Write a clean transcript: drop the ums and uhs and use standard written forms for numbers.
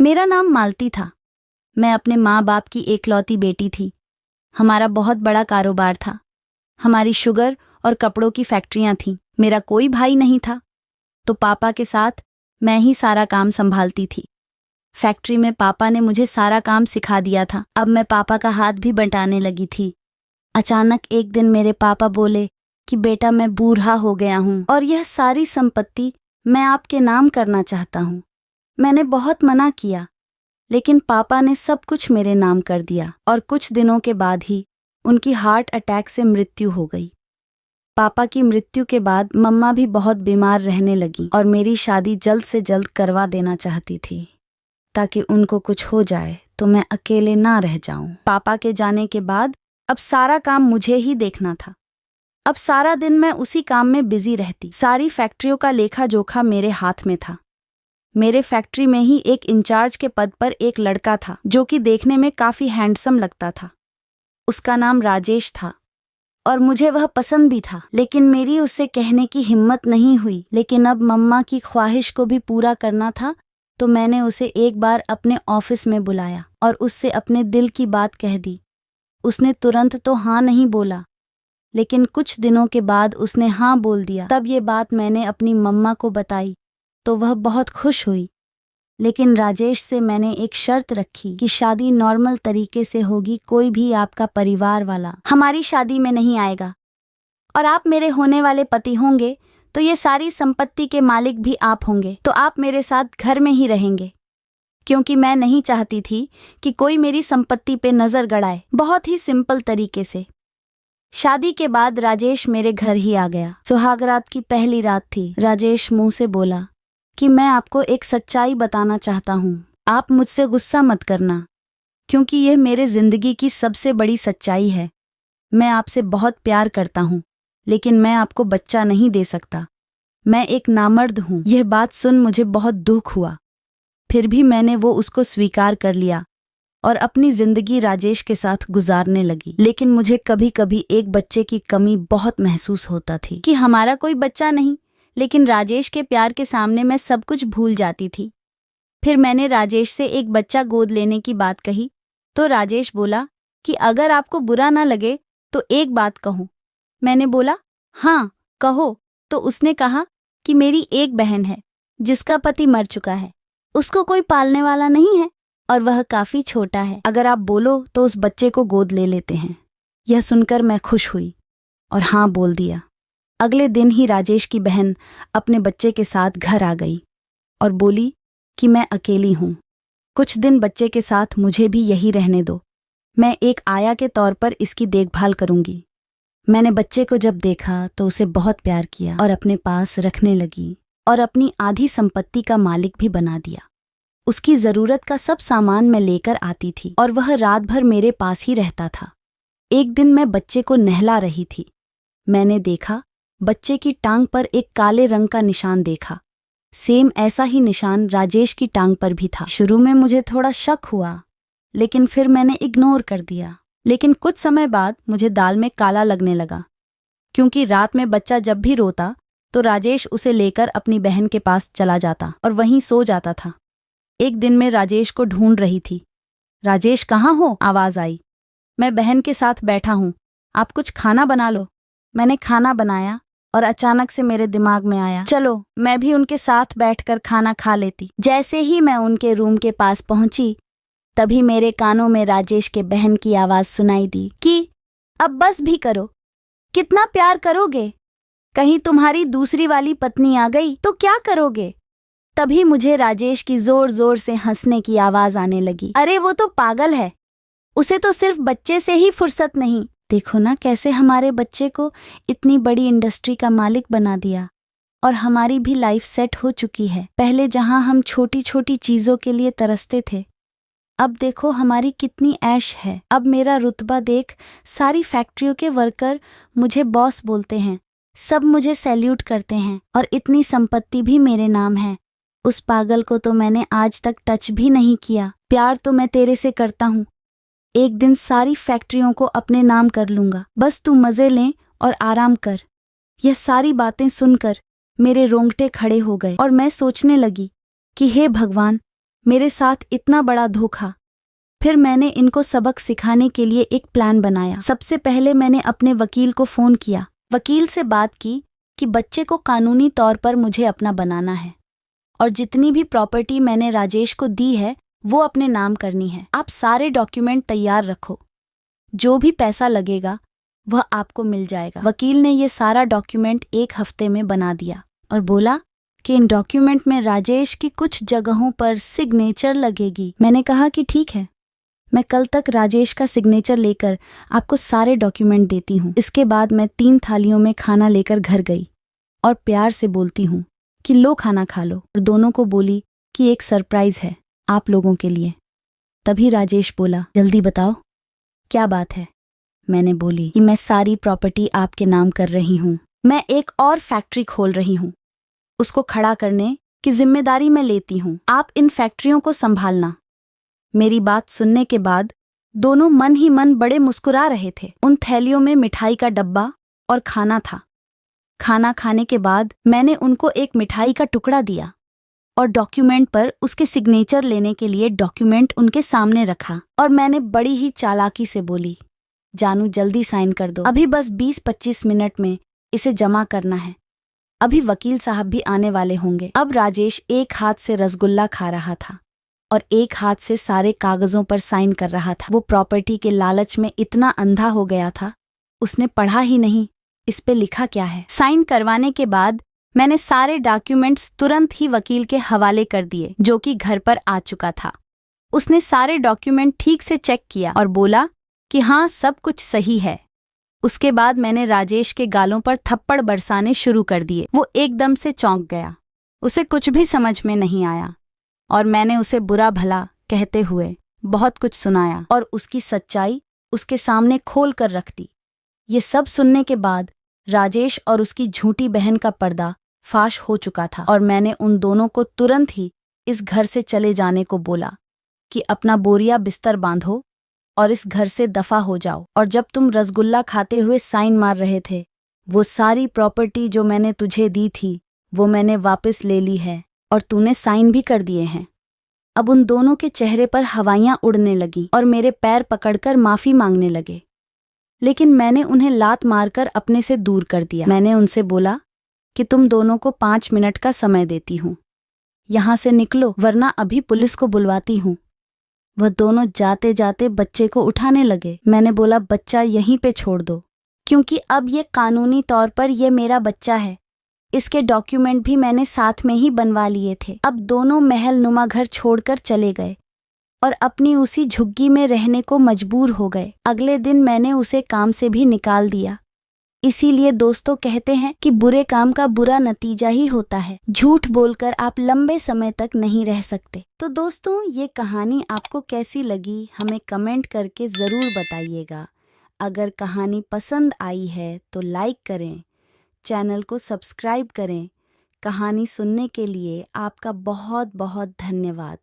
मेरा नाम मालती था। मैं अपने माँ बाप की एकलौती बेटी थी। हमारा बहुत बड़ा कारोबार था। हमारी शुगर और कपड़ों की फैक्ट्रियां थीं। मेरा कोई भाई नहीं था, तो पापा के साथ मैं ही सारा काम संभालती थी। फैक्ट्री में पापा ने मुझे सारा काम सिखा दिया था। अब मैं पापा का हाथ भी बंटाने लगी थी। अचानक एक दिन मेरे पापा बोले कि बेटा, मैं बूढ़ा हो गया हूँ और यह सारी संपत्ति मैं आपके नाम करना चाहता हूँ। मैंने बहुत मना किया, लेकिन पापा ने सब कुछ मेरे नाम कर दिया और कुछ दिनों के बाद ही उनकी हार्ट अटैक से मृत्यु हो गई। पापा की मृत्यु के बाद मम्मा भी बहुत बीमार रहने लगी और मेरी शादी जल्द से जल्द करवा देना चाहती थी, ताकि उनको कुछ हो जाए तो मैं अकेले ना रह जाऊं। पापा के जाने के बाद अब सारा काम मुझे ही देखना था। अब सारा दिन मैं उसी काम में बिजी रहती। सारी फैक्ट्रियों का लेखा जोखा मेरे हाथ में था। मेरे फैक्ट्री में ही एक इंचार्ज के पद पर एक लड़का था, जो कि देखने में काफी हैंडसम लगता था। उसका नाम राजेश था और मुझे वह पसंद भी था, लेकिन मेरी उसे कहने की हिम्मत नहीं हुई। लेकिन अब मम्मा की ख्वाहिश को भी पूरा करना था, तो मैंने उसे एक बार अपने ऑफिस में बुलाया और उससे अपने दिल की बात कह दी। उसने तुरंत तो हाँ नहीं बोला, लेकिन कुछ दिनों के बाद उसने हाँ बोल दिया। तब ये बात मैंने अपनी मम्मा को बताई तो वह बहुत खुश हुई। लेकिन राजेश से मैंने एक शर्त रखी कि शादी नॉर्मल तरीके से होगी, कोई भी आपका परिवार वाला हमारी शादी में नहीं आएगा, और आप मेरे होने वाले पति होंगे तो ये सारी संपत्ति के मालिक भी आप होंगे। तो आप मेरे साथ घर में ही रहेंगे, क्योंकि मैं नहीं चाहती थी कि कोई मेरी संपत्ति पे नजर गड़ाए। बहुत ही सिंपल तरीके से। शादी के बाद राजेश मेरे घर ही आ गया। सुहागरात की पहली रात थी। राजेश मुंह से बोला कि मैं आपको एक सच्चाई बताना चाहता हूँ। आप मुझसे गुस्सा मत करना, क्योंकि यह मेरे जिंदगी की सबसे बड़ी सच्चाई है। मैं आपसे बहुत प्यार करता हूँ, लेकिन मैं आपको बच्चा नहीं दे सकता। मैं एक नामर्द हूँ। यह बात सुन मुझे बहुत दुख हुआ। फिर भी मैंने वो उसको स्वीकार कर लिया और अपनी जिंदगी राजेश के साथ गुजारने लगी। लेकिन मुझे कभी कभी एक बच्चे की कमी बहुत महसूस होता थी कि हमारा कोई बच्चा नहीं, लेकिन राजेश के प्यार के सामने मैं सब कुछ भूल जाती थी। फिर मैंने राजेश से एक बच्चा गोद लेने की बात कही तो राजेश बोला कि अगर आपको बुरा ना लगे तो एक बात कहूँ। मैंने बोला हाँ कहो। तो उसने कहा कि मेरी एक बहन है जिसका पति मर चुका है, उसको कोई पालने वाला नहीं है और वह काफी छोटा है। अगर आप बोलो तो उस बच्चे को गोद ले लेते हैं। यह सुनकर मैं खुश हुई और हाँ बोल दिया। अगले दिन ही राजेश की बहन अपने बच्चे के साथ घर आ गई और बोली कि मैं अकेली हूँ, कुछ दिन बच्चे के साथ मुझे भी यही रहने दो। मैं एक आया के तौर पर इसकी देखभाल करूंगी। मैंने बच्चे को जब देखा तो उसे बहुत प्यार किया और अपने पास रखने लगी और अपनी आधी संपत्ति का मालिक भी बना दिया। उसकी जरूरत का सब सामान मैं लेकर आती थी और वह रात भर मेरे पास ही रहता था। एक दिन मैं बच्चे को नहला रही थी। मैंने देखा बच्चे की टांग पर एक काले रंग का निशान देखा। सेम ऐसा ही निशान राजेश की टांग पर भी था। शुरू में मुझे थोड़ा शक हुआ, लेकिन फिर मैंने इग्नोर कर दिया। लेकिन कुछ समय बाद मुझे दाल में काला लगने लगा, क्योंकि रात में बच्चा जब भी रोता तो राजेश उसे लेकर अपनी बहन के पास चला जाता और वहीं सो जाता था। एक दिन मैं राजेश को ढूंढ रही थी। राजेश कहाँ हो? आवाज आई। मैं बहन के साथ बैठा हूँ, आप कुछ खाना बना लो। मैंने खाना बनाया और अचानक से मेरे दिमाग में आया, चलो मैं भी उनके साथ बैठकर खाना खा लेती। जैसे ही मैं उनके रूम के पास पहुंची, तभी मेरे कानों में राजेश के बहन की आवाज सुनाई दी कि अब बस भी करो, कितना प्यार करोगे? कहीं तुम्हारी दूसरी वाली पत्नी आ गई तो क्या करोगे? तभी मुझे राजेश की जोर जोर से हंसने की आवाज आने लगी। अरे वो तो पागल है, उसे तो सिर्फ बच्चे से ही फुर्सत नहीं। देखो ना कैसे हमारे बच्चे को इतनी बड़ी इंडस्ट्री का मालिक बना दिया और हमारी भी लाइफ सेट हो चुकी है। पहले जहां हम छोटी छोटी चीजों के लिए तरसते थे, अब देखो हमारी कितनी ऐश है। अब मेरा रुतबा देख सारी फैक्ट्रियों के वर्कर मुझे बॉस बोलते हैं, सब मुझे सैल्यूट करते हैं और इतनी संपत्ति भी मेरे नाम है। उस पागल को तो मैंने आज तक टच भी नहीं किया। प्यार तो मैं तेरे से करता हूँ, एक दिन सारी फैक्ट्रियों को अपने नाम कर लूंगा। बस तू मजे ले और आराम कर। यह सारी बातें सुनकर मेरे रोंगटे खड़े हो गए और मैं सोचने लगी कि हे भगवान, मेरे साथ इतना बड़ा धोखा। फिर मैंने इनको सबक सिखाने के लिए एक प्लान बनाया। सबसे पहले मैंने अपने वकील को फ़ोन किया। वकील से बात की कि बच्चे को कानूनी तौर पर मुझे अपना बनाना है और जितनी भी प्रॉपर्टी मैंने राजेश को दी है वो अपने नाम करनी है। आप सारे डॉक्यूमेंट तैयार रखो, जो भी पैसा लगेगा वह आपको मिल जाएगा। वकील ने ये सारा डॉक्यूमेंट 1 हफ्ते में बना दिया और बोला कि इन डॉक्यूमेंट में राजेश की कुछ जगहों पर सिग्नेचर लगेगी। मैंने कहा कि ठीक है, मैं कल तक राजेश का सिग्नेचर लेकर आपको सारे डॉक्यूमेंट देती हूँ। इसके बाद मैं 3 थालियों में खाना लेकर घर गई और प्यार से बोलती हूँ कि लो खाना खा लो, और दोनों को बोली कि एक सरप्राइज है आप लोगों के लिए। तभी राजेश बोला, जल्दी बताओ क्या बात है। मैंने बोली कि मैं सारी प्रॉपर्टी आपके नाम कर रही हूँ। मैं एक और फैक्ट्री खोल रही हूँ, उसको खड़ा करने की जिम्मेदारी मैं लेती हूँ। आप इन फैक्ट्रियों को संभालना। मेरी बात सुनने के बाद दोनों मन ही मन बड़े मुस्कुरा रहे थे। उन थैलियों में मिठाई का डब्बा और खाना था। खाना खाने के बाद मैंने उनको एक मिठाई का टुकड़ा दिया और डॉक्यूमेंट पर उसके सिग्नेचर लेने के लिए डॉक्यूमेंट उनके सामने रखा और मैंने बड़ी ही चालाकी से बोली, जानू जल्दी साइन कर दो, अभी बस 20-25 मिनट में इसे जमा करना है। अभी वकील साहब भी आने वाले होंगे। अब राजेश एक हाथ से रसगुल्ला खा रहा था और एक हाथ से सारे कागजों पर साइन कर रहा था। वो प्रॉपर्टी के लालच में इतना अंधा हो गया था, उसने पढ़ा ही नहीं इस पे लिखा क्या है। साइन करवाने के बाद मैंने सारे डॉक्यूमेंट्स तुरंत ही वकील के हवाले कर दिए, जो कि घर पर आ चुका था। उसने सारे डॉक्यूमेंट ठीक से चेक किया और बोला कि हाँ, सब कुछ सही है। उसके बाद मैंने राजेश के गालों पर थप्पड़ बरसाने शुरू कर दिए। वो एकदम से चौंक गया, उसे कुछ भी समझ में नहीं आया और मैंने उसे बुरा भला कहते हुए बहुत कुछ सुनाया और उसकी सच्चाई उसके सामने खोल कर रख दी। ये सब सुनने के बाद राजेश और उसकी झूठी बहन का पर्दा फाश हो चुका था और मैंने उन दोनों को तुरंत ही इस घर से चले जाने को बोला कि अपना बोरिया बिस्तर बांधो और इस घर से दफा हो जाओ। और जब तुम रसगुल्ला खाते हुए साइन मार रहे थे, वो सारी प्रॉपर्टी जो मैंने तुझे दी थी वो मैंने वापस ले ली है और तूने साइन भी कर दिए हैं। अब उन दोनों के चेहरे पर हवाइयां उड़ने लगीं और मेरे पैर पकड़कर माफी मांगने लगे, लेकिन मैंने उन्हें लात मारकर अपने से दूर कर दिया। मैंने उनसे बोला कि तुम दोनों को 5 मिनट का समय देती हूँ, यहाँ से निकलो वरना अभी पुलिस को बुलवाती हूँ। वह दोनों जाते जाते बच्चे को उठाने लगे। मैंने बोला, बच्चा यहीं पे छोड़ दो, क्योंकि अब ये कानूनी तौर पर ये मेरा बच्चा है। इसके डॉक्यूमेंट भी मैंने साथ में ही बनवा लिए थे। अब दोनों महल नुमा घर छोड़कर चले गए और अपनी उसी झुग्गी में रहने को मजबूर हो गए। अगले दिन मैंने उसे काम से भी निकाल दिया। इसीलिए दोस्तों कहते हैं कि बुरे काम का बुरा नतीजा ही होता है। झूठ बोलकर आप लंबे समय तक नहीं रह सकते। तो दोस्तों, ये कहानी आपको कैसी लगी हमें कमेंट करके ज़रूर बताइएगा। अगर कहानी पसंद आई है तो लाइक करें, चैनल को सब्सक्राइब करें। कहानी सुनने के लिए आपका बहुत बहुत धन्यवाद।